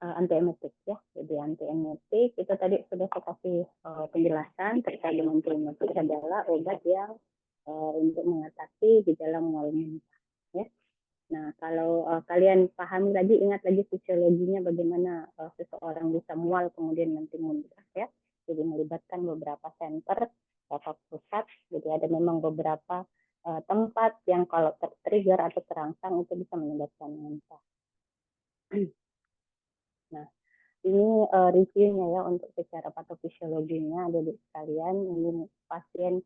antiemetik ya. Jadi antiemetik itu tadi sudah saya kasih penjelasan terkait dengan antiemetik adalah obat yang untuk mengatasi gejala mual muntah ya. Nah, kalau kalian pahami lagi, ingat lagi fisiologinya bagaimana seseorang bisa mual kemudian nanti muntah ya. Jadi melibatkan beberapa center atau pusat. Jadi ada memang beberapa tempat yang kalau tertrigger atau terangsang itu bisa menyebabkan muntah. Nah, ini reviewnya ya untuk secara patofisiologinya ada di sekalian. Ini pasien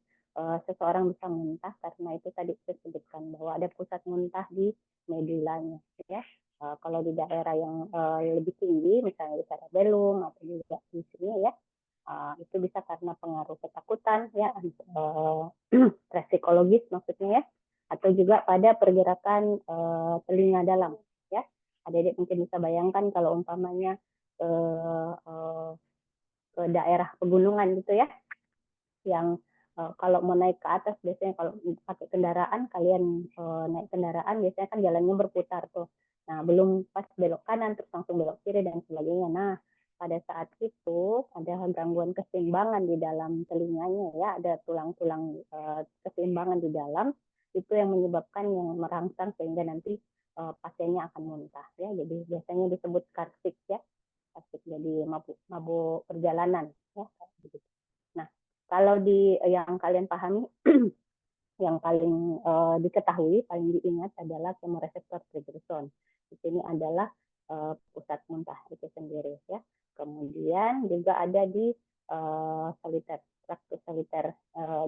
seseorang bisa muntah karena itu tadi saya sebutkan bahwa ada pusat muntah di medulanya ya. Kalau di daerah yang lebih tinggi, misalnya di cerebellum atau juga di sini ya, itu bisa karena pengaruh ketakutan ya, stres psikologis maksudnya ya, atau juga pada pergerakan telinga dalam ya. Adik-adik mungkin bisa bayangkan kalau umpamanya ke daerah pegunungan gitu ya, yang kalau mau naik ke atas biasanya kalau pakai kendaraan, kalian naik kendaraan biasanya kan jalannya berputar tuh. Nah, belum pas belok kanan terus langsung belok kiri dan sebagainya. Nah, pada saat itu ada gangguan keseimbangan di dalam telinganya ya, ada tulang-tulang keseimbangan di dalam itu yang menyebabkan yang merangsang sehingga nanti pasiennya akan muntah ya. Jadi biasanya disebut karsik ya, karsik jadi mabuk perjalanan ya. Nah, kalau di yang kalian pahami, yang paling diketahui, paling diingat adalah kemoreseptor trigger zone. Di sini adalah pusat muntah itu sendiri ya. Kemudian juga ada di soliter, traktus soliter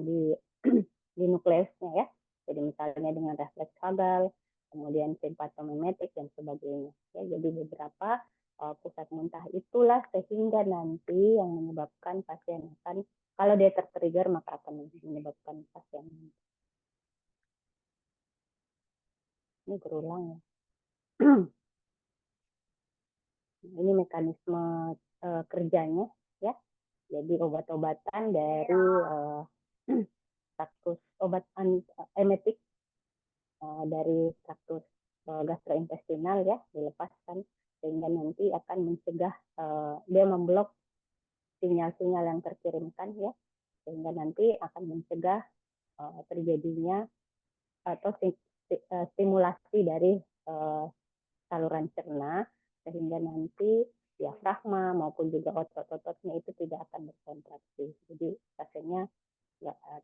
di di nukleusnya ya. Jadi misalnya dengan refleks vagal, kemudian simpatomimetik dan sebagainya. Ya, jadi beberapa pusat muntah itulah sehingga nanti yang menyebabkan pasien akan, kalau dia tertrigger maka akan menyebabkan pasien. Ini berulang ya. Ini mekanisme kerjanya ya. Jadi obat-obatan dari traktus obat emetik dari traktus gastrointestinal ya dilepaskan sehingga nanti akan mencegah dia memblok sinyal-sinyal yang terkirimkan ya, sehingga nanti akan mencegah terjadinya atau stimulasi dari saluran cerna sehingga nanti diafragma maupun juga otot-ototnya itu tidak akan berkontraksi. Jadi pasiennya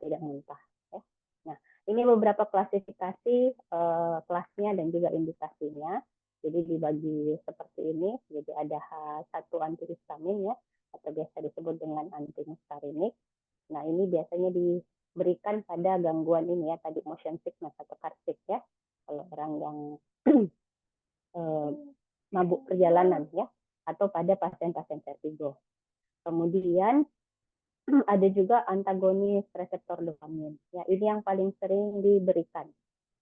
tidak muntah. Ya. Nah, ini beberapa klasifikasi kelasnya dan juga indikasinya. Jadi dibagi seperti ini. Jadi ada H1 antihistamin ya, atau biasa disebut dengan antimuscarinik. Nah, ini biasanya diberikan pada gangguan ini ya, tadi motion sickness atau karsik ya. Kalau orang yang mabuk perjalanan ya, atau pada pasien-pasien vertigo. Kemudian ada juga antagonis reseptor dopamin. Ya, ini yang paling sering diberikan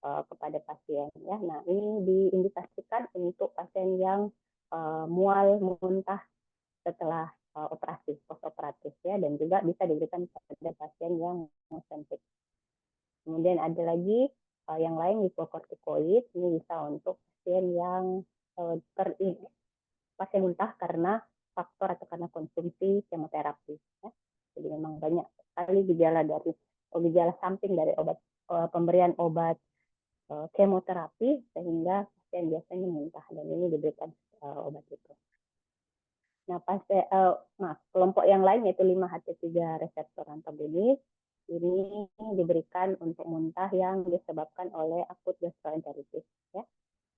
kepada pasien ya. Nah, ini diindikasikan untuk pasien yang mual muntah setelah operasi, post operatif ya, dan juga bisa diberikan pada pasien yang motion sick. Kemudian ada lagi yang lain hipokortikoid, ini bisa untuk pasien yang pasien muntah karena faktor atau karena konsumsi kemoterapi ya. Jadi memang banyak sekali gejala dari gejala samping dari obat pemberian obat kemoterapi sehingga pasien biasanya muntah dan ini diberikan obat itu. Nah, kelompok yang lain yaitu 5-HT3 reseptor antagonis ini diberikan untuk muntah yang disebabkan oleh akut gastroenteritis ya.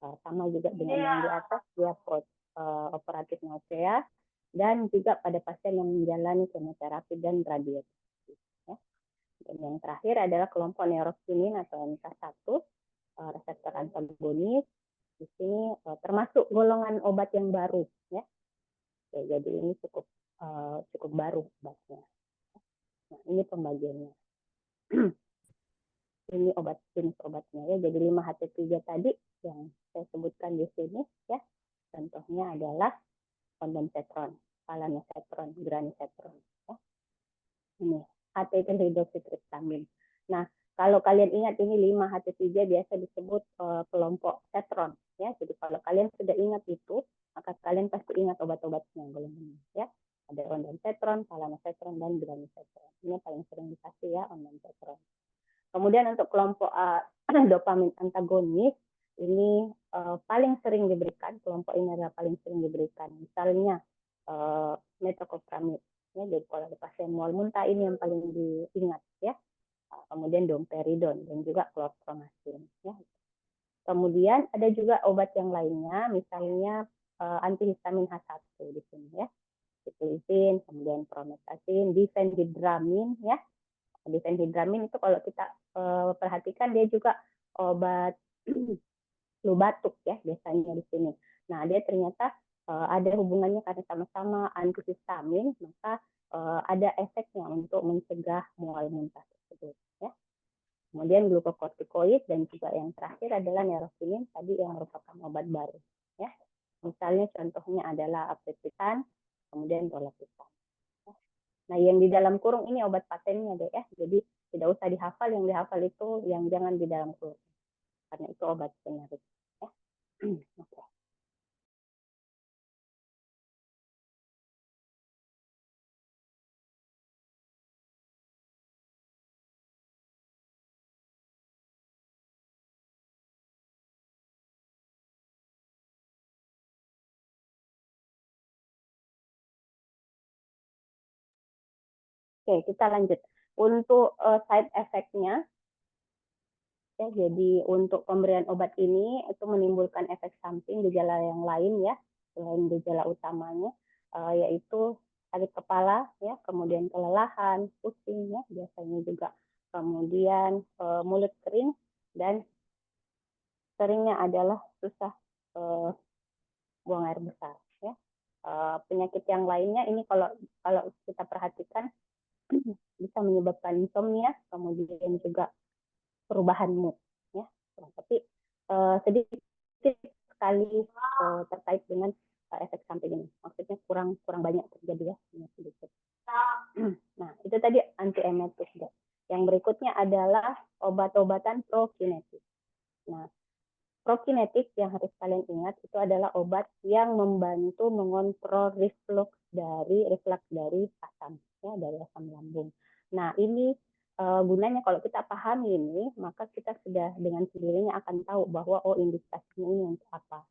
Sama juga dengan yang di atas, dia operatif nausea dan juga pada pasien yang menjalani kemoterapi dan radioterapi ya. Dan yang terakhir adalah kelompok neurokinin atau NK1 reseptor antagonis. Di sini termasuk golongan obat yang baru ya. Jadi ini cukup baru obatnya. Nah, ini pembagiannya. Ini jenis obatnya ya. Jadi 5-HT3 tadi yang saya sebutkan di sini ya. Contohnya adalah ondansetron, palanesetron, granisetron. Ya. Ini HT itu hidroksitriptamin. Nah, Kalau kalian ingat ini 5H3 biasa disebut kelompok tetron ya. Jadi kalau kalian sudah ingat itu, maka kalian pasti ingat obat-obatnya golongan ya. Ada ondansetron, palanosetron, dan granisetron. Ini paling sering dikasih ya ondansetron. Kemudian untuk kelompok dopamin antagonis ini paling sering diberikan, kelompok ini adalah paling sering diberikan. Misalnya metoclopramid. Ya, jadi kalau ada pasien mual muntah ini yang paling diingat ya. Kemudian domperidon dan juga chlorpromazine. Ya. Kemudian ada juga obat yang lainnya, misalnya antihistamin H1 di sini ya. Cetirizine, kemudian promethazine, difenhidramin ya. Difenhidramin itu kalau kita perhatikan dia juga obat flu batuk ya biasanya di sini. Nah, dia ternyata ada hubungannya karena sama-sama antihistamin, maka ada efeknya untuk mencegah mual muntah tersebut ya. Kemudian glukokortikoid dan juga yang terakhir adalah neurofilin tadi yang merupakan obat baru ya. Misalnya contohnya adalah aprepitan, kemudian dolapitan. Nah, yang di dalam kurung ini obat patennya deh ya. Jadi tidak usah dihafal, yang dihafal itu yang jangan di dalam kurung. Karena itu obat generik ya. Okay. Oke, kita lanjut. Untuk side effect-nya, ya, jadi untuk pemberian obat ini itu menimbulkan efek samping gejala yang lain ya, selain gejala utamanya, yaitu sakit kepala, ya, kemudian kelelahan, pusing, ya, biasanya juga, kemudian mulut kering, dan seringnya adalah susah buang air besar. Ya. Penyakit yang lainnya ini kalau kita perhatikan bisa menyebabkan insomnia, kemudian juga perubahan mood ya. Tapi sedikit sekali terkait dengan efek samping ini, maksudnya kurang banyak terjadi ya, sedikit. Nah, itu tadi antiemetik ya. Yang berikutnya adalah obat-obatan prokinetik. Nah, prokinetik yang harus kalian ingat itu adalah obat yang membantu mengontrol reflux dari asam ya, dari asam lambung. Nah, ini gunanya kalau kita pahami ini, maka kita sudah dengan sendirinya akan tahu bahwa indikasinya ini untuk apa.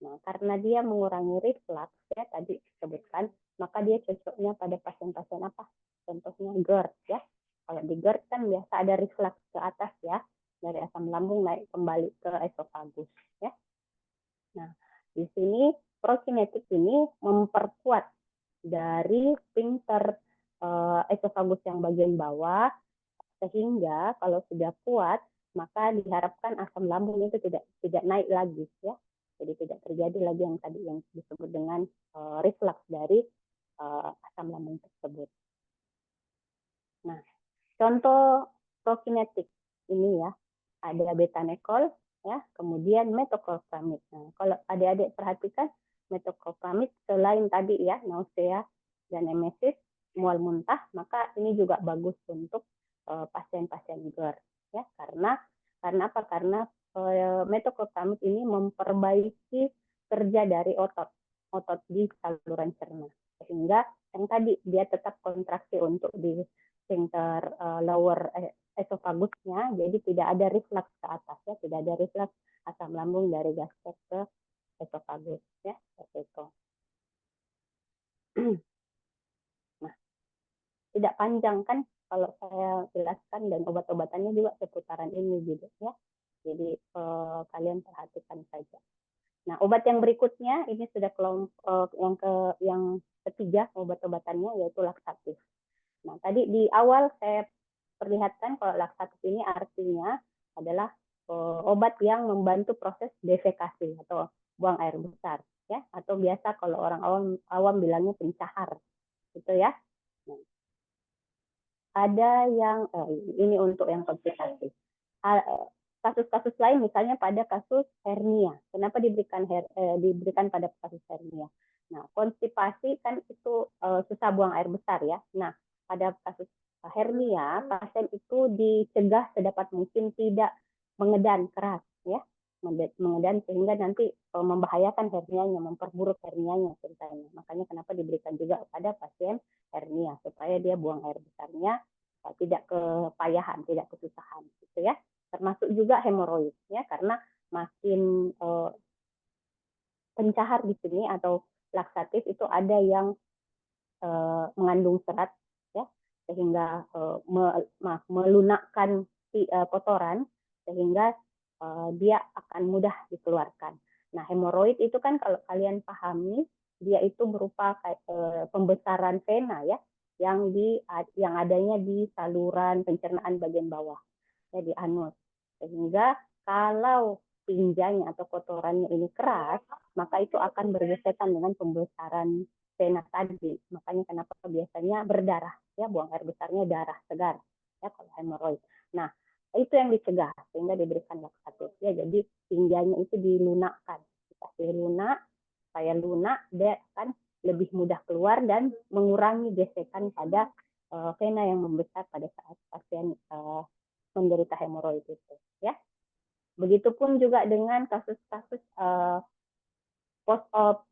Nah, karena dia mengurangi reflux ya tadi disebutkan, maka dia cocoknya pada pasien-pasien apa? Contohnya GERD ya. Kalau di GERD kan biasa ada reflux ke atas ya, dari asam lambung naik kembali ke esofagus ya. Nah, di sini prokinetik ini memperkuat dari sphincter esofagus yang bagian bawah, sehingga kalau sudah kuat maka diharapkan asam lambung itu tidak naik lagi ya. Jadi tidak terjadi lagi yang tadi yang disebut dengan reflux dari asam lambung tersebut. Nah, contoh prokinetik ini ya, ada betanekol ya, kemudian metoclopramid. Nah, kalau adik-adik perhatikan metoclopramid selain tadi ya nausea dan emesis, mual muntah, maka ini juga bagus untuk pasien-pasien GERD ya, karena apa? Karena metoclopramid ini memperbaiki kerja dari otot di saluran cerna, sehingga yang tadi dia tetap kontraksi untuk di sphincter lower esofagusnya, jadi tidak ada reflux ke atas ya, tidak ada reflux asam lambung dari gastrik ke esofagus ya, seperti itu. Nah, tidak panjang kan kalau saya jelaskan, dan obat-obatannya juga seputaran ini gitu ya. Jadi kalian perhatikan saja. Nah, obat yang berikutnya ini sudah kelompok yang ketiga obat-obatannya, yaitu laksatif. Nah, tadi di awal saya perlihatkan kalau laksatif ini artinya adalah obat yang membantu proses defekasi atau buang air besar ya, atau biasa kalau orang awam bilangnya pencahar gitu ya. Nah, ada yang ini untuk yang komplikasi. Kasus-kasus lain misalnya pada kasus hernia. Kenapa diberikan pada kasus hernia? Nah, konstipasi kan itu susah buang air besar ya. Nah, pada kasus hernia, pasien itu dicegah sedapat mungkin tidak mengedan keras, ya, mengedan sehingga nanti membahayakan hernianya, memperburuk hernianya ceritanya. Makanya kenapa diberikan juga pada pasien hernia supaya dia buang air besarnya tidak kepayahan, tidak kesusahan, gitu ya. Termasuk juga hemoroid, ya, karena makin pencahar di sini atau laksatif itu ada yang mengandung serat, ya, sehingga melunakkan kotoran sehingga dia akan mudah dikeluarkan. Nah, hemoroid itu kan kalau kalian pahami dia itu berupa pembesaran vena, ya, yang adanya di saluran pencernaan bagian bawah, ya, di anus. Sehingga kalau tinjanya atau kotorannya ini keras, maka itu akan bergesekan dengan pembesaran vena tadi. Makanya kenapa biasanya berdarah, ya, buang air besarnya darah segar, ya, kalau hemoroid. Nah, itu yang dicegah sehingga diberikan laksatif, ya. Jadi tinjanya itu dilunakkan, dikasih lunak, supaya lunak dia akan lebih mudah keluar dan mengurangi gesekan pada vena yang membesar pada saat pasien menderita hemoroid itu, ya. Begitupun juga dengan kasus-kasus post-op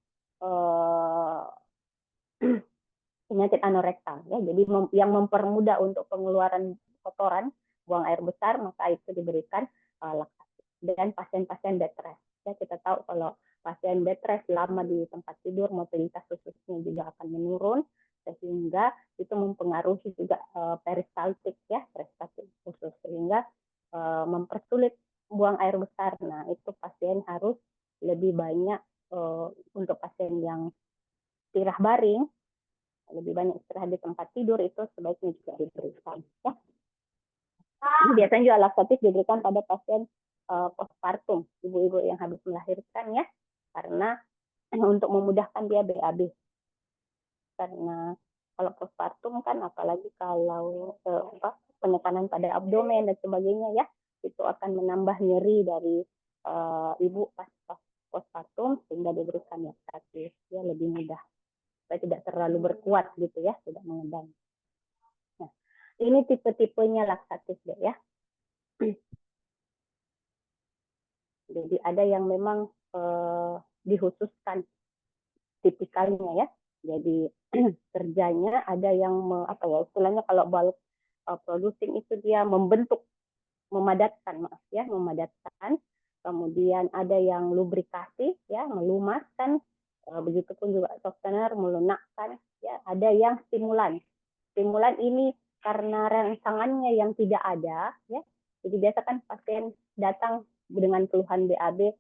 penyakit anorektal, ya. Jadi yang mempermudah untuk pengeluaran kotoran, buang air besar, maka itu diberikan laksatif. Dan pasien-pasien bed rest, ya, kita tahu kalau pasien bed rest lama di tempat tidur, mobilitas ususnya juga akan menurun, sehingga itu mempengaruhi juga peristaltik, ya, peristaltik usus, sehingga mempersulit buang air besar. Nah, itu pasien harus lebih banyak untuk pasien yang tirah baring, lebih banyak istirahat di tempat tidur, itu sebaiknya juga diberikan, ya. Biasanya juga laksatif diberikan pada pasien postpartum, ibu-ibu yang habis melahirkan, ya, karena untuk memudahkan dia BAB. Karena kalau postpartum kan apalagi kalau penekanan pada abdomen dan sebagainya, ya, itu akan menambah nyeri dari ibu pas postpartum, sehingga diberikan laksatif, ya, lebih mudah supaya tidak terlalu berkuat gitu, ya, tidak mengedang. Nah, ini tipe-tipenya laksatif deh, ya. Jadi ada yang memang dikhususkan tipikalnya, ya. Jadi kerjanya ada yang apa ya istilahnya, kalau bulk producing itu dia memadatkan, maaf ya, memadatkan. Kemudian ada yang lubrikasi, ya, melumaskan. Begitupun juga softener, melunakkan, ya. Ada yang stimulan. Stimulan ini karena rangsangannya yang tidak ada, ya. Jadi biasa kan pasien datang dengan keluhan BAB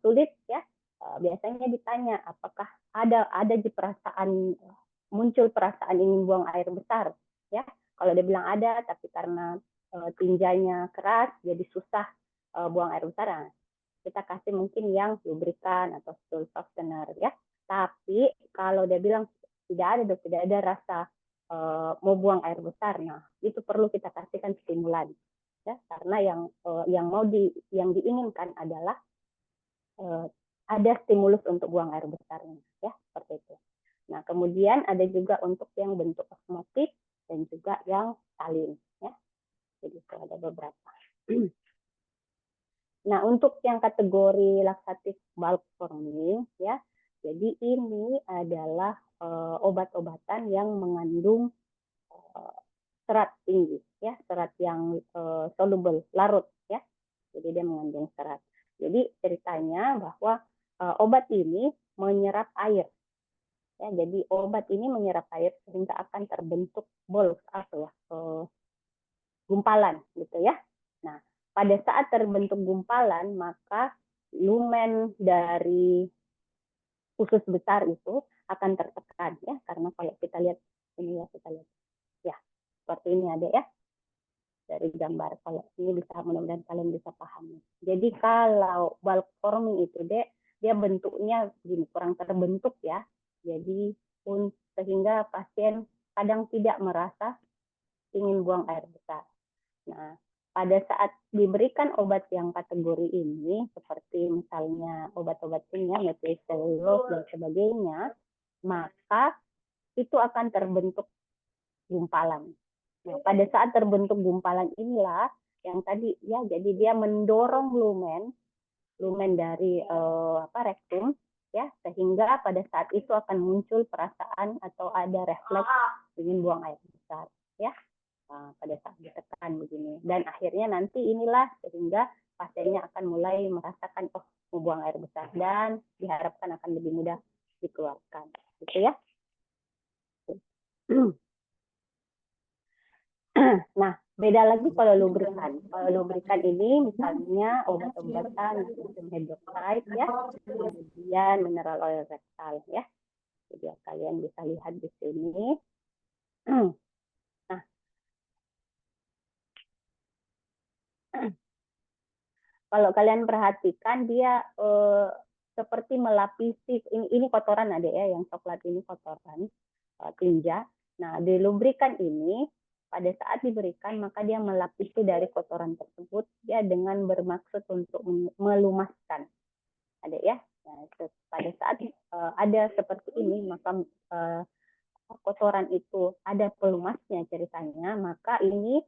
sulit, ya. Biasanya ditanya apakah ada di perasaan, muncul perasaan ingin buang air besar, ya. Kalau dia bilang ada, tapi karena tinjanya keras jadi susah buang air besar, nah, kita kasih mungkin yang lubrikan atau stool softener, ya. Tapi kalau dia bilang tidak ada rasa mau buang air besar, nah itu perlu kita kasihkan stimulan, ya, karena yang diinginkan adalah ada stimulus untuk buang air besarnya, ya, seperti itu. Nah, kemudian ada juga untuk yang bentuk osmotik dan juga yang salin, ya. Jadi itu ada beberapa. Nah, untuk yang kategori laksatif bulk forming, ya, jadi ini adalah obat-obatan yang mengandung serat tinggi, ya, serat yang soluble, larut, ya. Jadi dia mengandung serat. Jadi ceritanya bahwa obat ini menyerap air, ya. Jadi obat ini menyerap air sehingga akan terbentuk bolus, apa ya, gumpalan, gitu, ya. Nah, pada saat terbentuk gumpalan, maka lumen dari usus besar itu akan tertekan, ya, karena kalau kita lihat ini, ya, kita lihat, ya, seperti ini ada, ya, dari gambar. Kalau ini bisa, mudah-mudahan kalian bisa pahami. Jadi kalau bulk forming itu dia bentuknya gini, kurang terbentuk, ya. Jadi sehingga pasien kadang tidak merasa ingin buang air besar. Nah, pada saat diberikan obat yang kategori ini, seperti misalnya obat-obat kimia, methylcellulose dan sebagainya, maka itu akan terbentuk gumpalan. Nah, pada saat terbentuk gumpalan inilah yang tadi ya, jadi dia mendorong lumen dari rektum ya, sehingga pada saat itu akan muncul perasaan atau ada refleks ingin buang air besar ya. Pada saat ditekan begini, dan akhirnya nanti inilah sehingga pasiennya akan mulai merasakan mau buang air besar dan diharapkan akan lebih mudah dikeluarkan gitu ya. Nah, beda lagi kalau lubrikan. Kalau lubrikan ini misalnya obat-obatan seperti hydroxide ya, kemudian mineral oil rektal ya. Jadi kalian bisa lihat di sini. Nah, kalau kalian perhatikan dia seperti melapisi ini kotoran ada ya, yang coklat ini kotoran tinja. Nah, di lubrikan ini pada saat diberikan maka dia melapisi dari kotoran tersebut ya, dengan bermaksud untuk melumaskan. Ada ya. Nah, pada saat ada seperti ini maka kotoran itu ada pelumasnya ceritanya, maka ini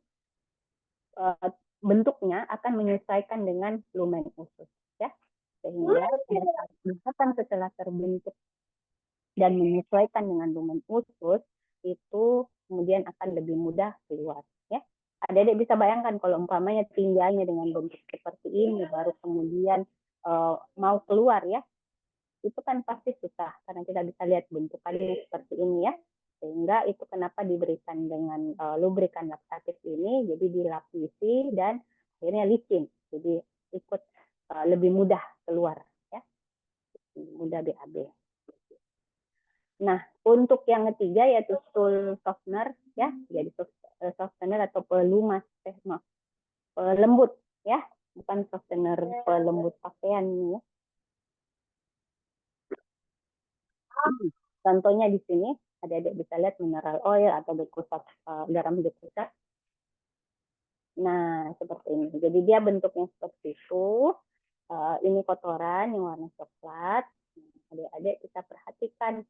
bentuknya akan menyesuaikan dengan lumen usus ya, sehingga setelah terbentuk dan menyesuaikan dengan lumen usus itu kemudian akan lebih mudah keluar ya. Adik-adik bisa bayangkan kalau umpamanya tinjanya dengan bentuk seperti ini baru kemudian mau keluar ya, itu kan pasti susah karena kita bisa lihat bentukannya seperti ini ya, sehingga itu kenapa diberikan dengan lubrikan laksatif ini, jadi dilapisi dan akhirnya licin, jadi ikut lebih mudah keluar ya, mudah BAB. Nah, untuk yang ketiga yaitu stool softener ya, jadi softener atau pelumas pelembut ya, bukan softener pelembut pakaian ya. Contohnya di sini adik-adik bisa lihat mineral oil atau dekusat, garam dekusat. Nah, seperti ini. Jadi dia bentuknya seperti itu. Ini kotoran yang warna coklat. Adik-adik kita perhatikan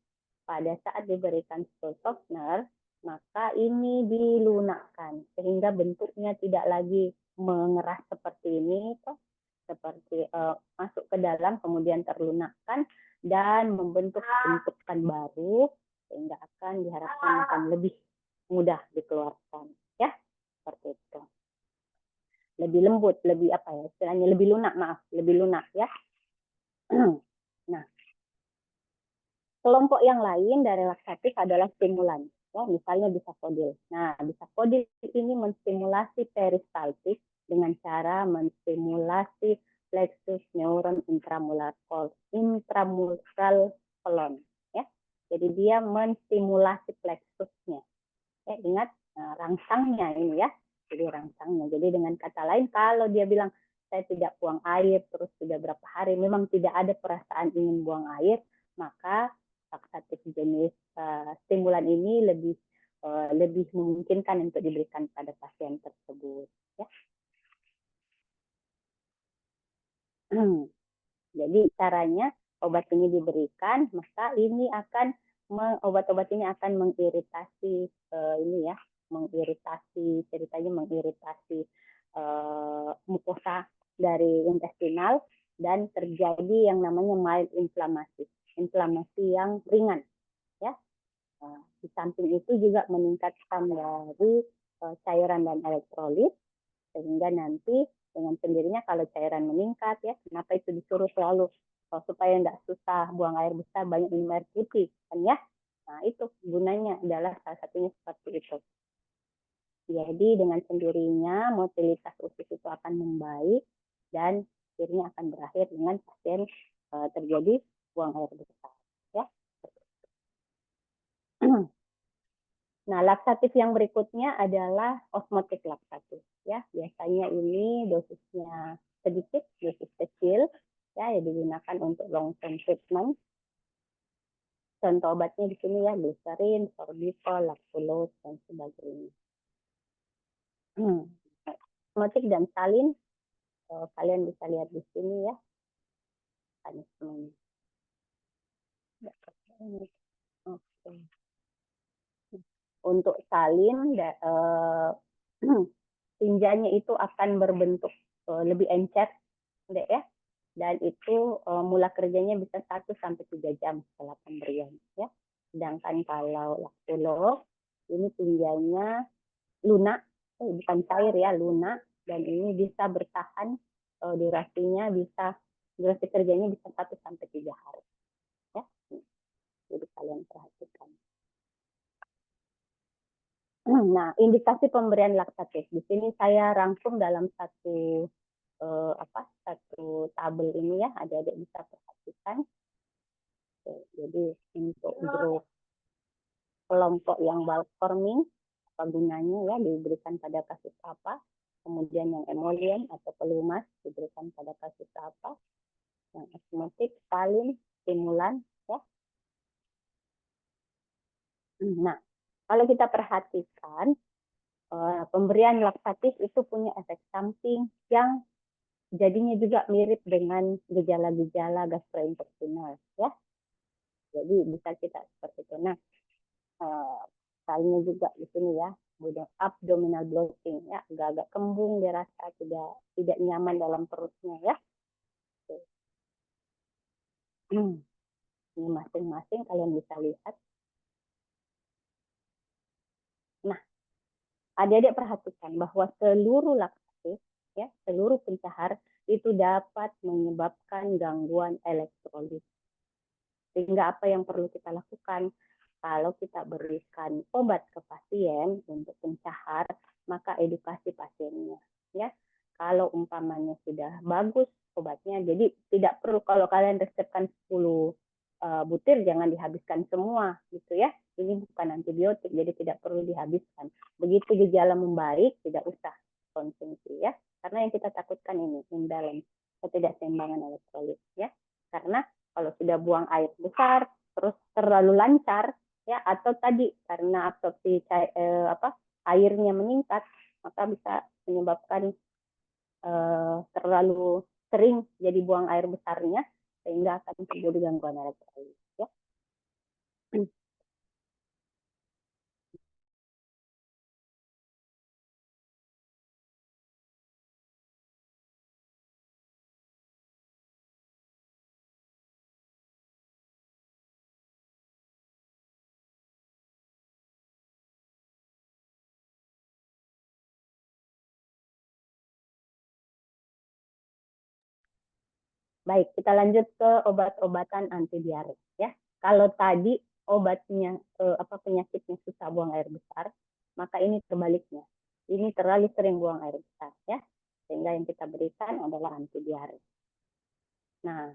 pada saat diberikan stool softener, maka ini dilunakkan sehingga bentuknya tidak lagi mengeras seperti ini, seperti masuk ke dalam kemudian terlunakkan dan membentuk bentukan baru, sehingga akan diharapkan akan lebih mudah dikeluarkan ya, seperti itu. Lebih lembut, lebih apa ya istilahnya, lebih lunak, lebih lunak ya. Nah, kelompok yang lain dari laksatif adalah stimulan ya, misalnya bisafodil. Nah, bisafodil ini menstimulasi peristaltik dengan cara menstimulasi plexus neuron intramural colon ya. Jadi dia menstimulasi plexusnya. Ya, ingat rangsangnya ini ya. Jadi rangsangnya. Jadi dengan kata lain, kalau dia bilang saya tidak buang air terus sudah berapa hari, memang tidak ada perasaan ingin buang air, maka laksatif jenis stimulan ini lebih memungkinkan untuk diberikan pada pasien tersebut. Ya. Jadi caranya obat ini diberikan, maka ini akan obat-obat ini akan mengiritasi ini ya, mengiritasi ceritanya mengiritasi mukosa dari intestinal dan terjadi yang namanya mild inflamasi yang ringan ya. Di samping itu juga meningkatkan dari cairan dan elektrolit, sehingga nanti dengan sendirinya kalau cairan meningkat ya, kenapa itu disuruh selalu supaya nggak susah buang air besar, banyak minum air putih kan ya. Nah itu gunanya adalah salah satunya seperti itu. Jadi dengan sendirinya motilitas usus itu akan membaik dan akhirnya akan berakhir dengan pasien terjadi buang air besar ya. Nah, laksatif yang berikutnya adalah osmotik laksatif ya. Biasanya ini dosisnya sedikit, dosis kecil ya, yang digunakan untuk long term treatment. Contoh obatnya di sini ya, glycerin, sorbitol, lactulose dan sebagainya. Osmotik dan salin kalian bisa lihat di sini ya. Oke. untuk salin tinjanya itu akan berbentuk lebih encer, ya. Dan itu mula kerjanya bisa 1-3 jam setelah pemberian, ya. Sedangkan kalau laktulog ini tinjanya lunak, bukan cair ya, lunak, dan ini bisa bertahan durasi kerjanya bisa 1-3 hari, ya. Jadi kalian perhatikan. Nah, indikasi pemberian laktatif di sini saya rangkum dalam satu tabel ini, ya, adik-adik bisa perhatikan. Jadi untuk grup kelompok yang bulk forming, apa gunanya, ya, diberikan pada kasus apa, kemudian yang emollient atau pelumas diberikan pada kasus apa, yang osmotik, salin, stimulan, ya. Nah, kalau kita perhatikan pemberian laktatif itu punya efek samping yang jadinya juga mirip dengan gejala-gejala gastrointestinal, ya. Jadi bisa kita seperti itu. Nah, misalnya juga di sini, ya, abdominal bloating, ya, agak-agak kembung, dia rasa tidak nyaman dalam perutnya, ya. Ini masing-masing kalian bisa lihat. Nah, adik-adik perhatikan bahwa seluruh laktatif, ya, seluruh pencahar itu dapat menyebabkan gangguan elektrolit. Sehingga apa yang perlu kita lakukan? Kalau kita berikan obat ke pasien untuk pencahar, maka edukasi pasiennya, ya. Kalau umpamanya sudah bagus obatnya, jadi tidak perlu kalau kalian resepkan 10 butir jangan dihabiskan semua, gitu, ya. Ini bukan antibiotik, jadi tidak perlu dihabiskan. Begitu gejala membaik, tidak usah konsumsi, ya. Karena yang kita takutkan ini imbalance, ketidakseimbangan elektrolit, ya. Karena kalau sudah buang air besar, terus terlalu lancar, ya, atau tadi karena absorpsi airnya meningkat, maka bisa menyebabkan terlalu sering jadi buang air besarnya, sehingga akan terjadi gangguan elektrolit, ya. Baik, kita lanjut ke obat-obatan anti diare, ya. Kalau tadi obatnya penyakitnya susah buang air besar, maka ini terbaliknya. Ini terlalu sering buang air besar, ya. Sehingga yang kita berikan adalah anti diare. Nah,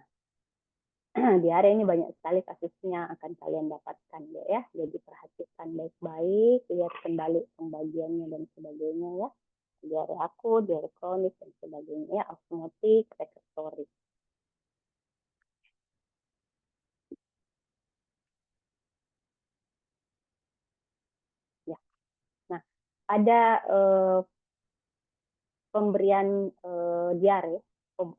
diare ini banyak sekali kasusnya akan kalian dapatkan, ya. Jadi perhatikan baik-baik, lihat kembali pembagiannya dan sebagainya, ya. Diare akut, diare kronis dan sebagainya, ya. Osmotik, sekretorik. Ya. Nah, ada pemberian diare,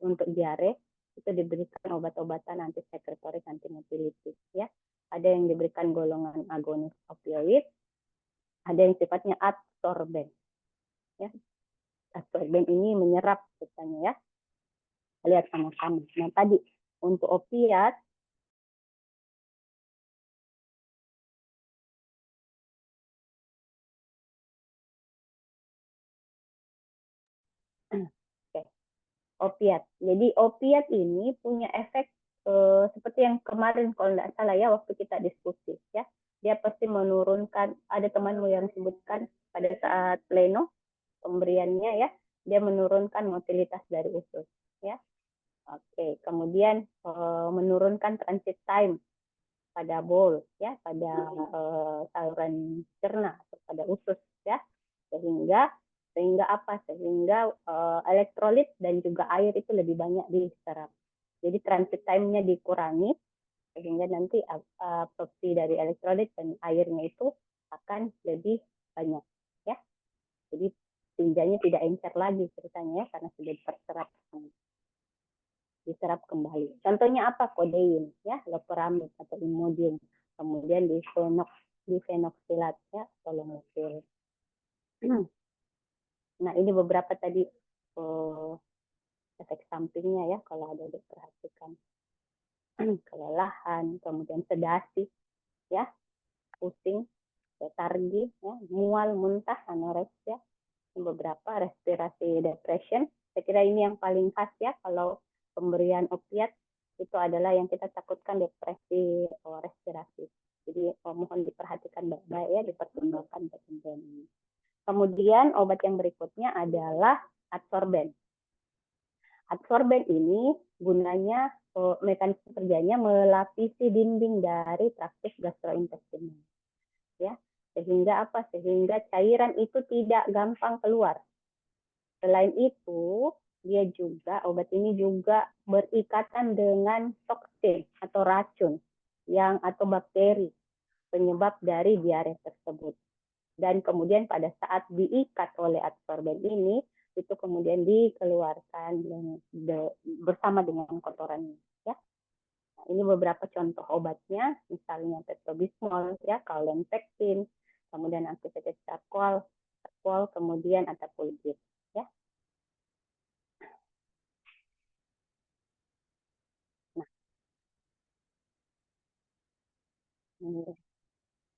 untuk diare itu diberikan obat-obatan antisekretorik, antimotilitis, ya. Ada yang diberikan golongan agonis opioid, ada yang sifatnya absorben, ya. Absorben ini menyerap katanya, ya. Lihat sama-sama. Nah, tadi untuk opiat okay. Opiat. Jadi opiat ini punya efek seperti yang kemarin kalau tidak salah, ya, waktu kita diskusi, ya. Dia pasti menurunkan, ada temanmu yang sebutkan pada saat pleno pemberiannya, ya, dia menurunkan motilitas dari usus, ya. Oke, kemudian menurunkan transit time pada bowl, ya, pada saluran cerna atau pada usus, ya, sehingga apa? Sehingga elektrolit dan juga air itu lebih banyak diserap. Jadi transit time-nya dikurangi sehingga nanti absorpsi dari elektrolit dan airnya itu akan lebih banyak, ya. Jadi tinjanya tidak encer lagi ceritanya, ya, karena sudah diserap kembali. Contohnya apa? Kodein, ya, loperamid atau Imodium, kemudian difenox difenoksilat ya, tolomofil. Nah, ini beberapa tadi efek sampingnya ya kalau ada diperhatikan. Kelelahan, kemudian sedasi ya, pusing, letargi, ya, mual, muntah, anoreksia, beberapa respirasi depression. Saya kira ini yang paling khas ya kalau pemberian opiat itu adalah yang kita takutkan depresi respirasi. Jadi mohon diperhatikan baik-baik ya, dipertimbangkan pemberian ini. Kemudian obat yang berikutnya adalah adsorben. Adsorben ini gunanya mekanisme kerjanya melapisi dinding dari traktus gastrointestinal. Ya, sehingga apa? Sehingga cairan itu tidak gampang keluar. Selain itu, obat ini juga berikatan dengan toksin atau racun atau bakteri penyebab dari diare tersebut. Dan kemudian pada saat diikat oleh adsorben ini, itu kemudian dikeluarkan bersama dengan kotorannya. Ya. Nah, ini beberapa contoh obatnya, misalnya peptobismol, ya, kalenpektin, kemudian antipetic charcoal, kemudian atapulgit. Ya. Nah, ini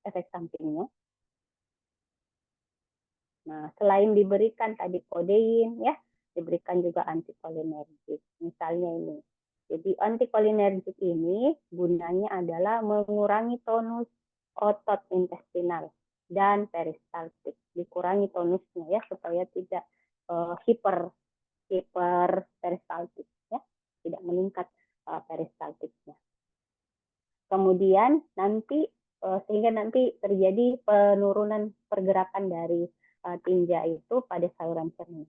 efek sampingnya. Nah, selain diberikan tadi kodein, ya, diberikan juga antikolinergik. Misalnya ini. Jadi antikolinergik ini gunanya adalah mengurangi tonus otot intestinal dan peristaltik. Dikurangi tonusnya ya supaya tidak hiper peristaltik ya, tidak meningkat peristaltiknya. Kemudian sehingga nanti terjadi penurunan pergerakan dari tinja itu pada saluran cerna.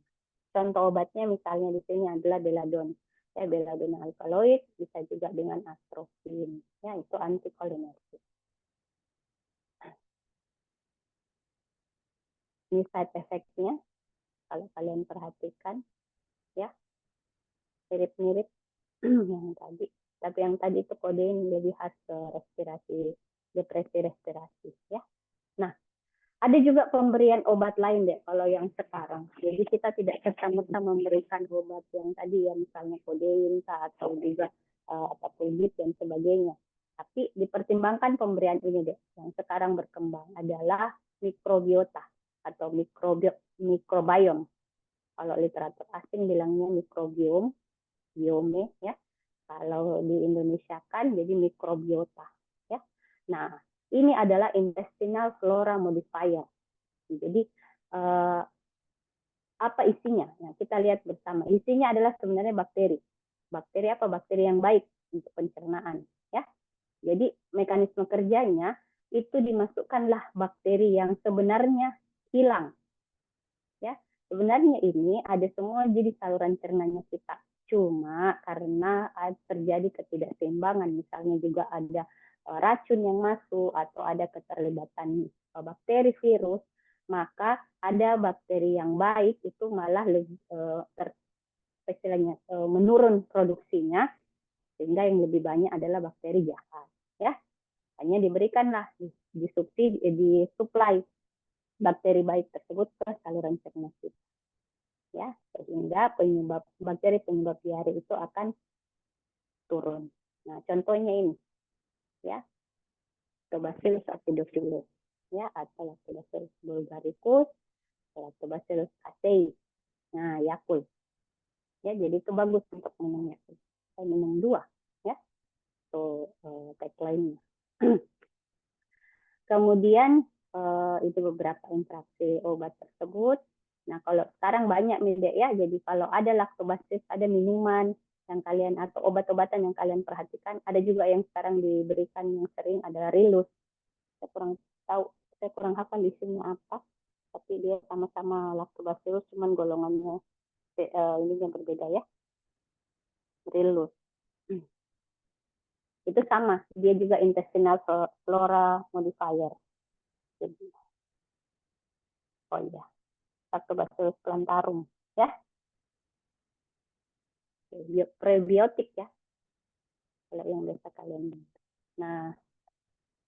Contoh obatnya misalnya di sini adalah beladon. Ya, beladon alkaloid bisa juga dengan astrofin. Ya, itu antikolinergik. Ini side effect-nya kalau kalian perhatikan ya, mirip-mirip yang tadi. Tapi yang tadi itu kodein lebih khas ke depresi respirasi ya. Nah, ada juga pemberian obat lain deh kalau yang sekarang. Jadi kita tidak serta-merta memberikan obat yang tadi ya, misalnya kodein atau juga apapulgit dan sebagainya. Tapi dipertimbangkan pemberian ini deh. Yang sekarang berkembang adalah mikrobiota atau mikrobiom. Kalau literatur asing bilangnya mikrobiom, biome ya. Kalau di Indonesia kan jadi mikrobiota ya. Nah, ini adalah intestinal flora modifier. Jadi apa isinya? Nah, kita lihat bersama. Isinya adalah sebenarnya bakteri. Bakteri apa? Bakteri yang baik untuk pencernaan. Ya. Jadi mekanisme kerjanya itu dimasukkanlah bakteri yang sebenarnya hilang. Ya. Sebenarnya ini ada semua jadi saluran cernanya kita. Cuma karena terjadi ketidakseimbangan, misalnya juga ada racun yang masuk atau ada keterlibatan bakteri virus, maka ada bakteri yang baik itu malah lebih menurun produksinya, sehingga yang lebih banyak adalah bakteri jahat ya. Hanya diberikanlah disuplai bakteri baik tersebut ke saluran cerna kita ya, sehingga bakteri penyebab diare itu akan turun. Nah, contohnya ini ya, Lactobacillus acidophilus ya, atau Lactobacillus bulgaricus, Lactobacillus casei. Nah, Yakult. Ya, jadi itu bagus untuk minum Yakult. Saya minum 2 ya. Itu tagline-nya. Kemudian itu beberapa interaksi obat tersebut. Nah, kalau sekarang banyak nih ya, jadi kalau ada laktobacillus, ada minuman yang kalian atau obat-obatan yang kalian perhatikan, ada juga yang sekarang diberikan yang sering adalah Riluz. Saya kurang tahu, saya kurang hafal isinya apa, tapi dia sama-sama laktobacillus, cuman golongannya ini yang berbeda ya. Riluz. Itu sama, dia juga intestinal flora modifier. Jadi, oh iya, Lactobacillus plantarum ya, prebiotik ya kalau yang biasa kalian. Nah,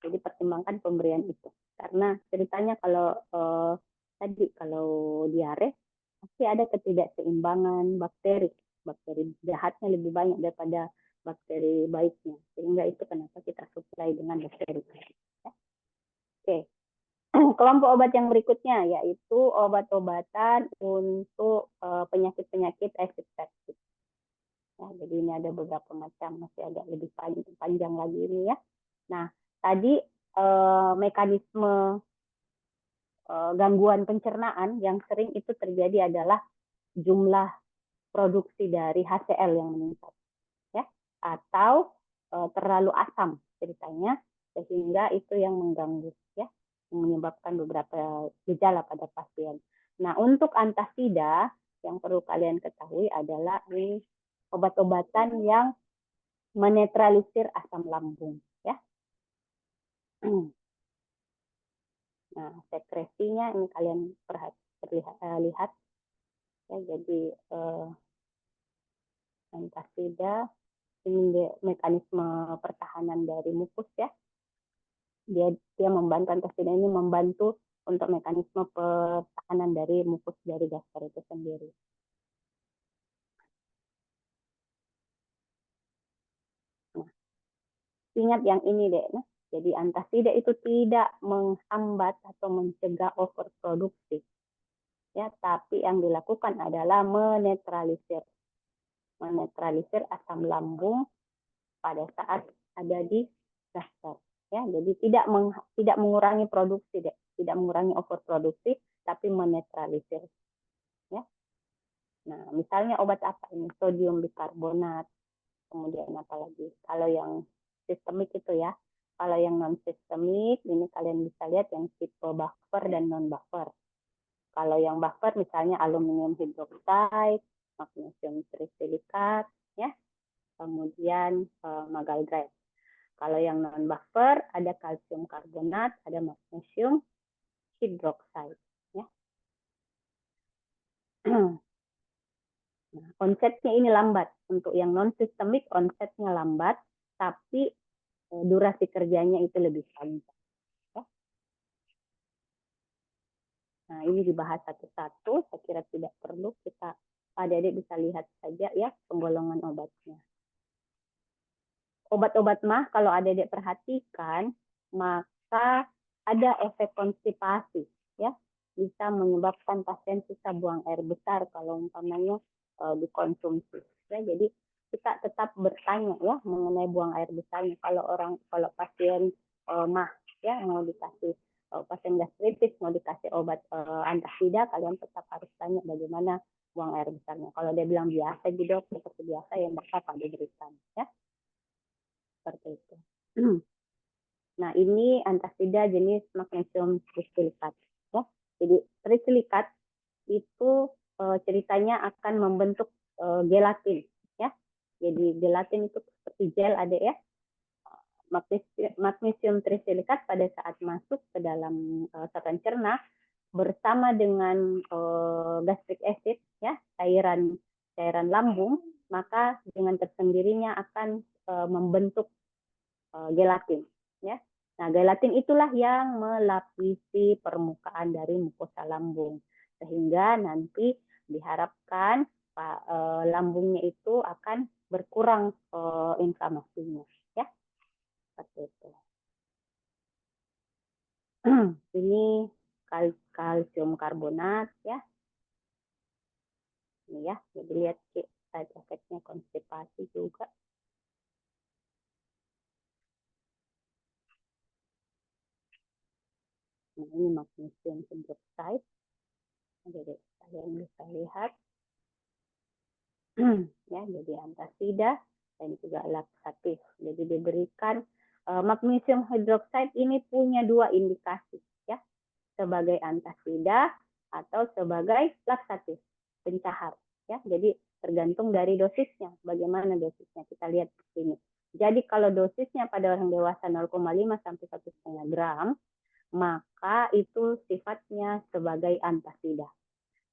jadi pertimbangkan pemberian itu Karena ceritanya kalau tadi kalau diare pasti ada ketidakseimbangan bakteri. Bakteri jahatnya lebih banyak daripada bakteri baiknya. Sehingga itu kenapa kita supply dengan bakteri. Ya. Oke. Kelompok obat yang berikutnya yaitu obat-obatan untuk penyakit-penyakit aseptik. Ya, jadi ini ada beberapa macam, masih agak lebih panjang lagi ini ya. Nah, tadi mekanisme gangguan pencernaan yang sering itu terjadi adalah jumlah produksi dari HCl yang meningkat, ya, atau terlalu asam ceritanya, sehingga itu yang mengganggu, ya, menyebabkan beberapa gejala pada pasien. Nah, untuk antasida yang perlu kalian ketahui adalah ini obat-obatan yang menetralisir asam lambung, ya. Nah, sekresinya ini kalian lihat, ya, jadi antasida ini mekanisme pertahanan dari mukus, ya. Dia membantu, antasida ini membantu untuk mekanisme pertahanan dari mukus dari gastro itu sendiri. Nah, ingat yang ini deh, nah. Jadi antasida itu tidak menghambat atau mencegah overproduksi, ya, tapi yang dilakukan adalah menetralisir asam lambung pada saat ada di gastro, ya. Jadi tidak mengurangi produksi deh, tidak mengurangi overproduksi, tapi menetralisir, ya. Nah, misalnya obat apa ini? Sodium bikarbonat, kemudian apa lagi? Kalau yang sistemik itu ya. Kalau yang non sistemik ini kalian bisa lihat yang tipe buffer dan non buffer. Kalau yang buffer misalnya aluminium hidroksida, magnesium trisilikat, ya. Kemudian magalgrade. Kalau yang non buffer ada kalsium karbonat, ada magnesium hidroksida, ya. Nah, onsetnya ini lambat. Untuk yang non sistemik onsetnya lambat, tapi durasi kerjanya itu lebih panjang. Ya. Nah, ini dibahas satu-satu. Saya kira tidak perlu, kita adik-adik bisa lihat saja ya penggolongan obatnya. Obat-obat mah kalau adik-adik perhatikan, maka ada efek konstipasi, ya, bisa menyebabkan pasien susah buang air besar kalau umpamanya dikonsumsi. Ya, jadi kita tetap bertanya ya mengenai buang air besarnya. Kalau pasien mah ya mau dikasih pasien gastritis mau dikasih obat antasida, kalian tetap harus tanya bagaimana buang air besarnya. Kalau dia bilang biasa gitu, seperti biasa yang bakal diberikan, ya. Seperti itu. Nah, ini antasida jenis magnesium trisilikat. Ya. Jadi trisilikat itu ceritanya akan membentuk gelatin. Ya. Jadi gelatin itu seperti gel ada ya. Magnesium trisilikat pada saat masuk ke dalam saluran cerna bersama dengan gastric acid, ya, cairan lambung, maka dengan tersendirinya akan membentuk gelatin, ya. Nah, gelatin itulah yang melapisi permukaan dari mukosa lambung, sehingga nanti diharapkan lambungnya itu akan berkurang inflamasinya, ya. Seperti itu. Ini kalsium karbonat, ya. Ini ya, jadi lihat side effect-nya konstipasi juga. Nah, ini magnesium hidroksida. Jadi kalian bisa lihat ya, jadi antasida dan juga laksatif. Jadi diberikan magnesium hidroksida ini punya dua indikasi ya, sebagai antasida atau sebagai laksatif, pencahar ya. Jadi tergantung dari dosisnya, bagaimana dosisnya kita lihat di sini. Jadi kalau dosisnya pada orang dewasa 0,5 sampai 1,5 gram, maka itu sifatnya sebagai antasida.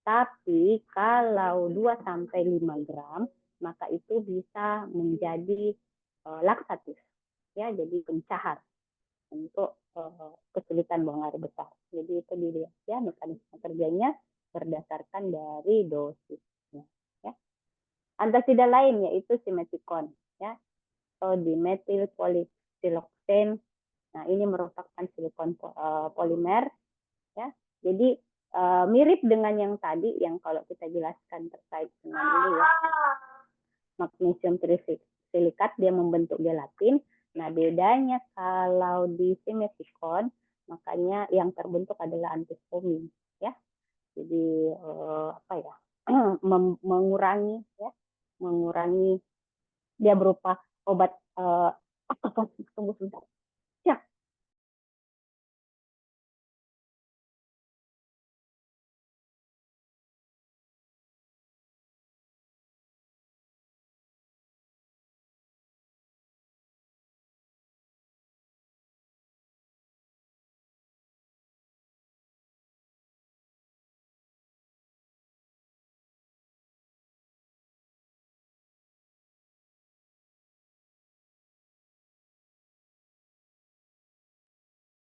Tapi kalau 2 sampai 5 gram, maka itu bisa menjadi laksatif, ya, jadi pencahar. untuk kesulitan buang air besar. Jadi itu dilihat ya mekanisme kerjanya berdasarkan dari dosisnya. Ya. Antasida lain yaitu simeticon, ya, atau dimetil polysiloxane. Nah ini merupakan silikon polimer, ya. Jadi mirip dengan yang tadi yang kalau kita jelaskan terkait dengan ini ya, magnesium trisilikat dia membentuk gelatin. Nah bedanya kalau di simeticon makanya yang terbentuk adalah antihistamine, ya. Jadi apa ya, mengurangi ya, mengurangi dia berupa obat tunggu sebentar ya.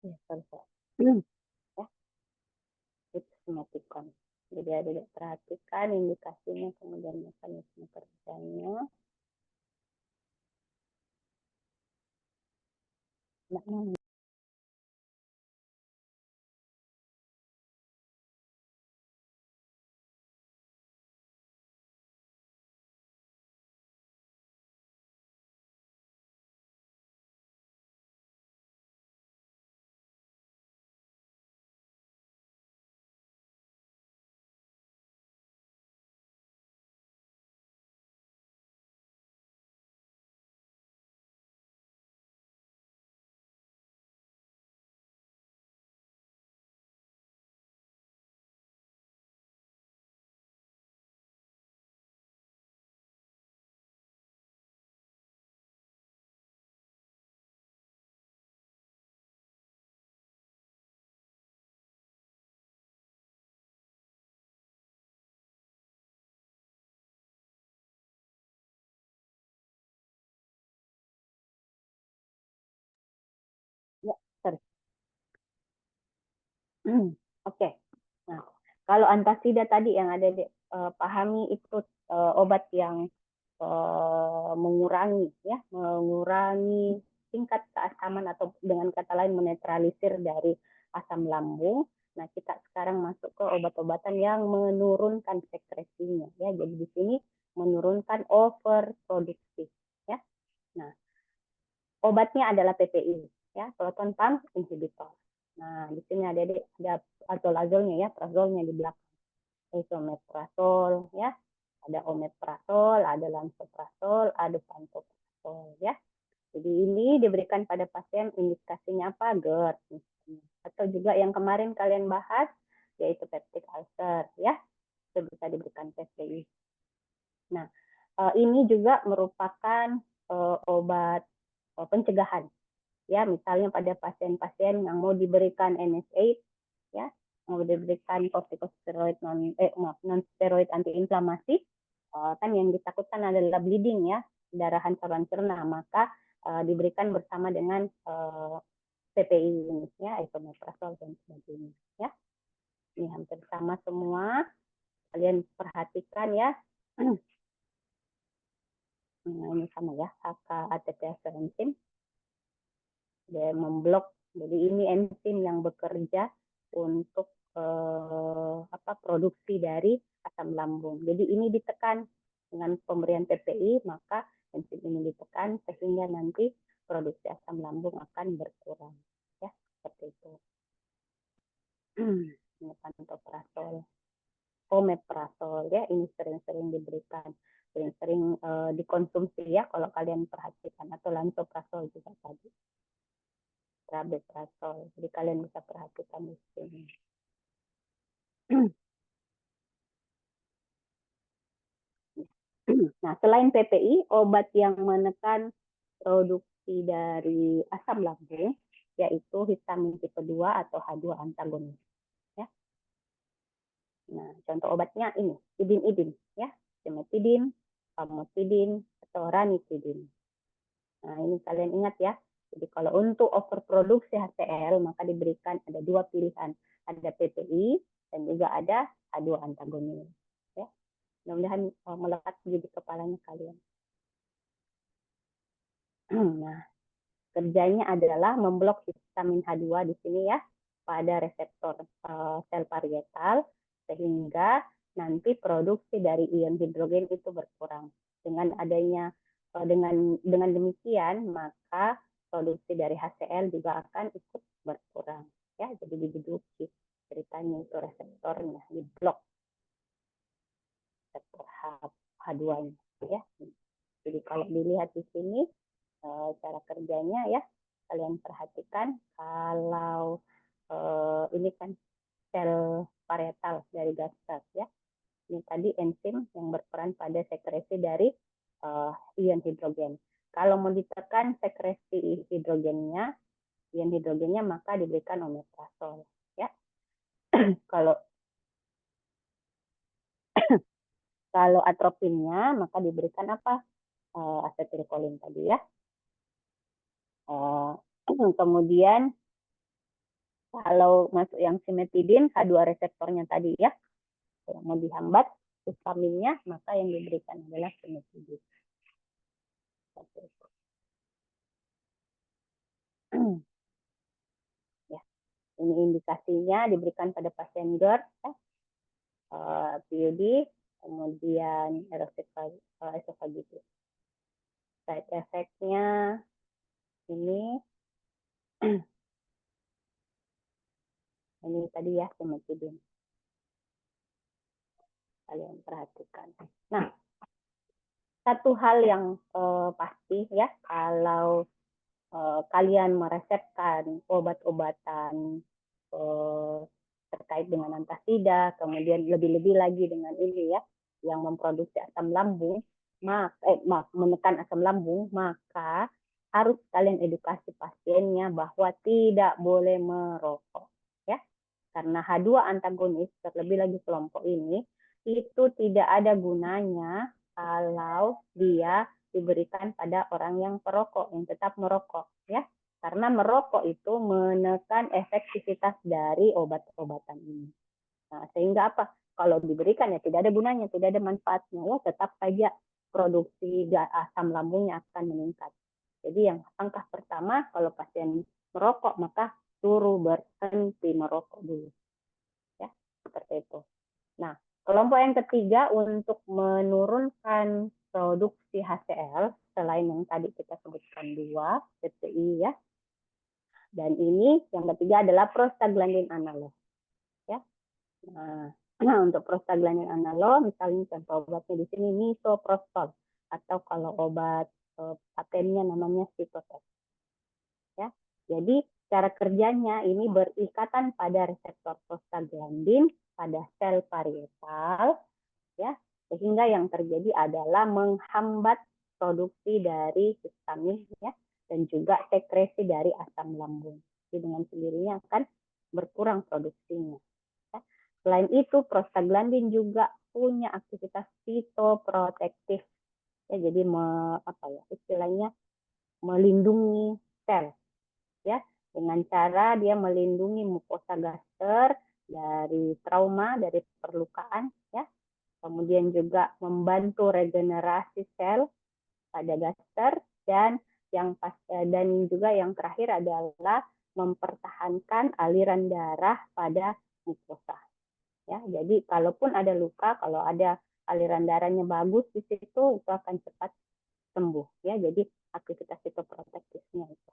Ya, sorry, sorry. Ya, itu simeticon. Jadi ada perhatikan indikasinya kemudian mekanisme kerjanya. Nah, ya, sorry. Oke. Nah, kalau antasida tadi yang ada di pahami itu obat yang mengurangi ya, mengurangi tingkat keasaman atau dengan kata lain menetralisir dari asam lambung. Nah, kita sekarang masuk ke obat-obatan yang menurunkan sekresinya ya. Jadi di sini menurunkan overproduksi ya. Nah, obatnya adalah PPI ya, proton pump inhibitor. Nah, di sini ada azol-azolnya ya, prazolnya di belakang. Esomeprazol ya, ada omeprazol, ada lansoprazol, ada pantoprazol ya. Jadi ini diberikan pada pasien indikasinya apa? GERD atau juga yang kemarin kalian bahas yaitu peptic ulcer ya, itu bisa diberikan PPI. Nah, ini juga merupakan obat pencegahan ya, misalnya pada pasien-pasien yang mau diberikan NSAID ya, mau diberikan kortikosteroid non steroid antiinflamasi, kan yang ditakutkan adalah bleeding ya, pendarahan saluran cerna, maka diberikan bersama dengan PPI ini ya, esomeprazol dan sebagainya ya. Ini hampir sama semua, kalian perhatikan ya. Nah, ini sama ya, ATPase enzim dia memblok. Jadi ini enzim yang bekerja untuk produksi dari asam lambung. Jadi ini ditekan dengan pemberian PPI, maka enzim ini ditekan sehingga nanti produksi asam lambung akan berkurang. Ya, seperti itu. Ini pantoprazol, omeprazol ya, ini sering-sering diberikan, sering-sering dikonsumsi ya kalau kalian perhatikan, atau lansoprazol juga tadi. Rabeprazol. Jadi kalian bisa perhatikan di sini. Nah, selain PPI, obat yang menekan produksi dari asam lambung yaitu histamin tipe 2 atau H2 antagonis. Ya. Nah, contoh obatnya ini, idin-idin, ya, cimetidin, famotidin, atau ranitidin. Nah, ini kalian ingat ya, Jadi kalau untuk overproduksi HCl maka diberikan ada dua pilihan, ada PPI dan juga ada H2 antagonis. Ya, mudah-mudahan melekat di kepalanya kalian. Nah, kerjanya adalah memblok histamin H2 di sini ya pada reseptor sel parietal sehingga nanti produksi dari ion hidrogen itu berkurang. Dengan adanya dengan demikian maka produksi dari HCl juga akan ikut berkurang ya. Jadi diduduki ceritanya itu reseptornya diblok reseptor H2-nya ya. Jadi kalau dilihat di sini cara kerjanya ya, kalian perhatikan kalau ini kan sel parietal dari Gastaut ya. Ini tadi enzim yang berperan pada sekresi dari ion hidrogen. Kalau mau ditekan sekresi hidrogennya, ion hidrogennya maka diberikan omeprazol ya. Kalau kalau atropinnya maka diberikan apa? Asetilkolin tadi ya. Kemudian kalau masuk yang simetidin, H2 reseptornya tadi ya, kalau mau dihambat histaminnya, maka yang diberikan adalah simetidin. Ya, ini indikasinya diberikan pada pasien GERD, ya, PUD, kemudian esofagitis. Side effect-nya ini tadi ya simetidin. Kalian perhatikan. Nah, satu hal yang pasti ya, kalau kalian meresepkan obat-obatan terkait dengan antasida, kemudian lebih-lebih lagi dengan ini ya, yang memproduksi asam lambung, menekan asam lambung, maka harus kalian edukasi pasiennya bahwa tidak boleh merokok ya. Karena H2 antagonis, terlebih lagi kelompok ini, itu tidak ada gunanya kalau dia diberikan pada orang yang perokok, yang tetap merokok ya. Karena merokok itu menekan efektivitas dari obat-obatan ini. Nah, sehingga apa? Kalau diberikan ya tidak ada gunanya, tidak ada manfaatnya ya, tetap saja produksi asam lambungnya akan meningkat. Jadi yang langkah pertama kalau pasien merokok maka suruh berhenti merokok dulu. Ya, seperti itu. Nah, kelompok yang ketiga untuk menurunkan produksi HCl selain yang tadi kita sebutkan dua, PPI ya. Dan ini yang ketiga adalah prostaglandin analog. Ya. Nah, untuk prostaglandin analog misalnya contoh obatnya di sini misoprostol atau kalau obat patennya namanya Cytotec. Ya. Jadi cara kerjanya ini berikatan pada reseptor prostaglandin pada sel parietal ya, sehingga yang terjadi adalah menghambat produksi dari histamin ya dan juga sekresi dari asam lambung. Jadi dengan sendirinya akan berkurang produksinya. Ya. Selain itu prostaglandin juga punya aktivitas fitoprotektif ya, jadi istilahnya melindungi sel ya, dengan cara dia melindungi mukosa gaster dari trauma, dari perlukaan ya. Kemudian juga membantu regenerasi sel pada gaster dan juga yang terakhir adalah mempertahankan aliran darah pada mukosa. Ya, jadi kalaupun ada luka, kalau ada aliran darahnya bagus di situ, itu akan cepat sembuh. Ya, jadi aktivitas fitoprotektifnya itu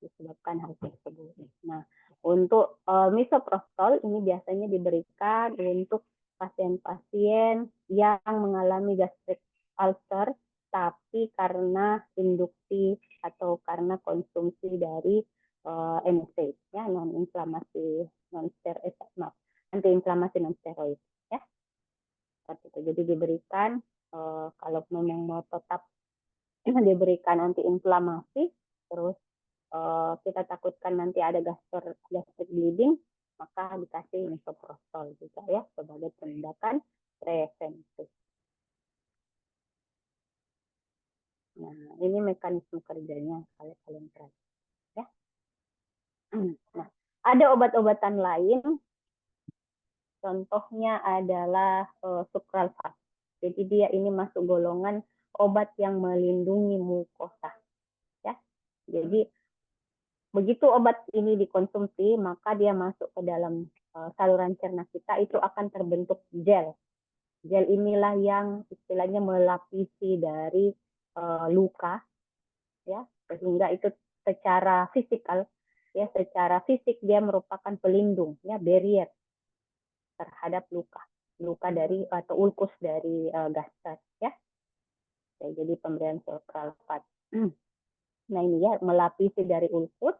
disebabkan hal tersebut. Nah, untuk misoprostol ini biasanya diberikan untuk pasien-pasien yang mengalami gastric ulcer, tapi karena induksi atau karena konsumsi dari NSAID, ya, antiinflamasi non steroid, ya. Seperti itu. Jadi diberikan kalau memang mau tetap diberikan antiinflamasi, terus kita takutkan nanti ada gastric bleeding, maka dikasih misoprostol juga ya sebagai tindakan preventif. Nah, ini mekanisme kerjanya kalau kalian perhatikan ya. Nah, ada obat-obatan lain, contohnya adalah sukralfat. Jadi dia ini masuk golongan obat yang melindungi mukosa ya. Jadi begitu obat ini dikonsumsi, maka dia masuk ke dalam saluran cerna kita, itu akan terbentuk gel. Gel inilah yang istilahnya melapisi dari luka ya, sehingga itu secara fisikal ya, secara fisik dia merupakan pelindung ya, barrier terhadap luka dari atau ulkus dari gastrat ya. Jadi pemberian sukralfat. Nah ini ya, melapisi dari ulkus,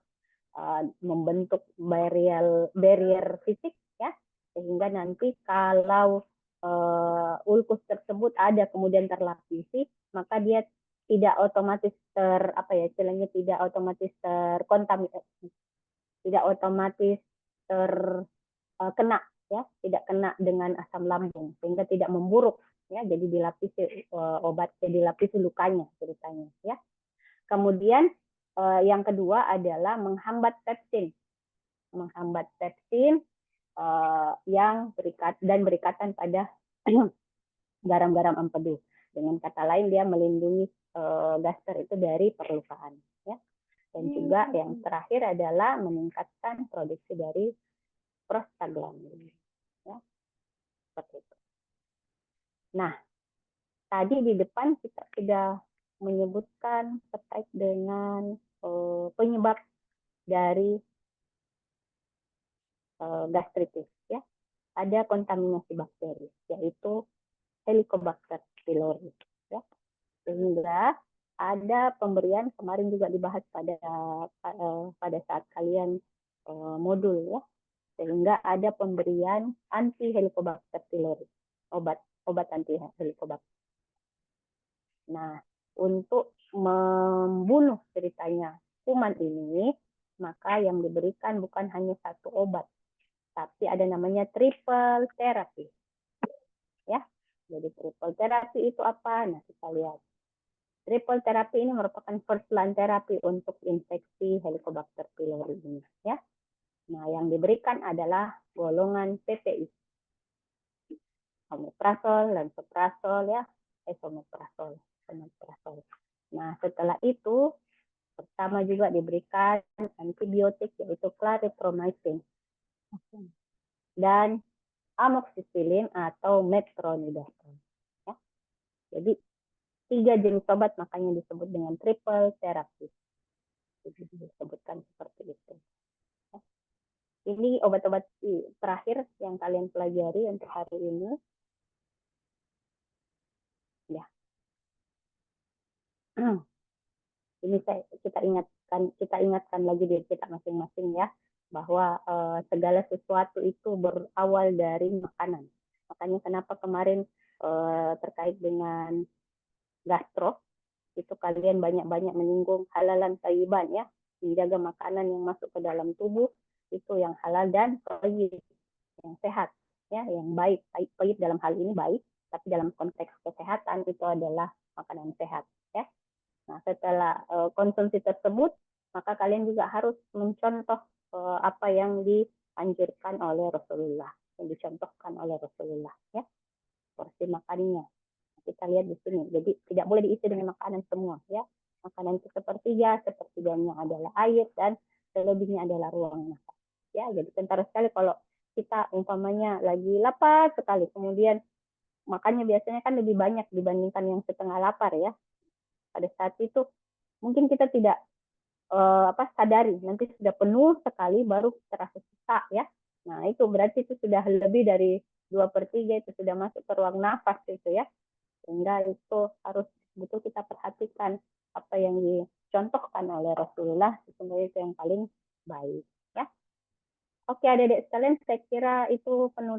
membentuk barrier fisik ya, sehingga nanti kalau ulkus tersebut ada kemudian terlapisi, maka dia tidak otomatis istilahnya tidak otomatis terkontaminasi, tidak otomatis terkena ya, tidak kena dengan asam lambung, sehingga tidak memburuk ya, jadi dilapisi obat, dilapisi lukanya ceritanya ya. Kemudian yang kedua adalah menghambat pepsin yang berikatan pada garam-garam empedu. Dengan kata lain, dia melindungi gastr itu dari perlukaan ya. Dan juga yang terakhir adalah meningkatkan produksi dari prostaglandin ya, seperti itu. Nah, tadi di depan kita sudah menyebutkan terkait dengan penyebab dari gastritis ya. Ada kontaminasi bakteri, yaitu Helicobacter pylori ya. Sehingga ada pemberian, kemarin juga dibahas pada saat kalian modul ya, sehingga ada pemberian anti Helicobacter pylori, obat anti Helicobacter. Nah, untuk membunuh ceritanya kuman ini, maka yang diberikan bukan hanya satu obat, tapi ada namanya triple therapy ya. Jadi triple therapy itu apa? Nah, kita lihat. Triple therapy ini merupakan first line therapy untuk infeksi Helicobacter pylori ini ya. Nah, yang diberikan adalah golongan PPI. Omeprazol, lansoprazol ya, esomeprazol. Nah, setelah itu pertama juga diberikan antibiotik, yaitu clarithromycin dan amoxicillin atau metronidazole ya. Jadi 3 jenis obat, makanya disebut dengan triple therapy. Jadi disebutkan seperti itu. Ini obat-obat terakhir yang kalian pelajari untuk hari ini. Ya. Ini kita ingatkan lagi diri kita masing-masing ya, bahwa segala sesuatu itu berawal dari makanan. Makanya kenapa kemarin terkait dengan gastro itu kalian banyak-banyak menyinggung halalan thayyiban ya, menjaga makanan yang masuk ke dalam tubuh itu yang halal dan thayyib, yang sehat ya, yang baik. Thayyib dalam hal ini baik, tapi dalam konteks kesehatan itu adalah makanan sehat ya. Nah, setelah konsumsi tersebut, maka kalian juga harus mencontoh apa yang dianjurkan oleh Rasulullah, yang dicontohkan oleh Rasulullah ya, porsi makannya. Kita lihat di sini. Jadi tidak boleh diisi dengan makanan semua ya. Makanan itu sepertiganya adalah air dan selebihnya adalah ruang nafas. Ya, jadi kentara sekali kalau kita umpamanya lagi lapar sekali, kemudian makannya biasanya kan lebih banyak dibandingkan yang setengah lapar ya. Pada saat itu mungkin kita tidak sadari, nanti sudah penuh sekali baru terasa sesak ya. Nah, itu berarti itu sudah lebih dari 2/3 itu sudah masuk ke ruang nafas itu ya. Sehingga itu harus betul kita perhatikan apa yang dicontohkan oleh Rasulullah, sesungguhnya itu yang paling baik ya. Oke, adik-adik sekalian, saya kira itu penutup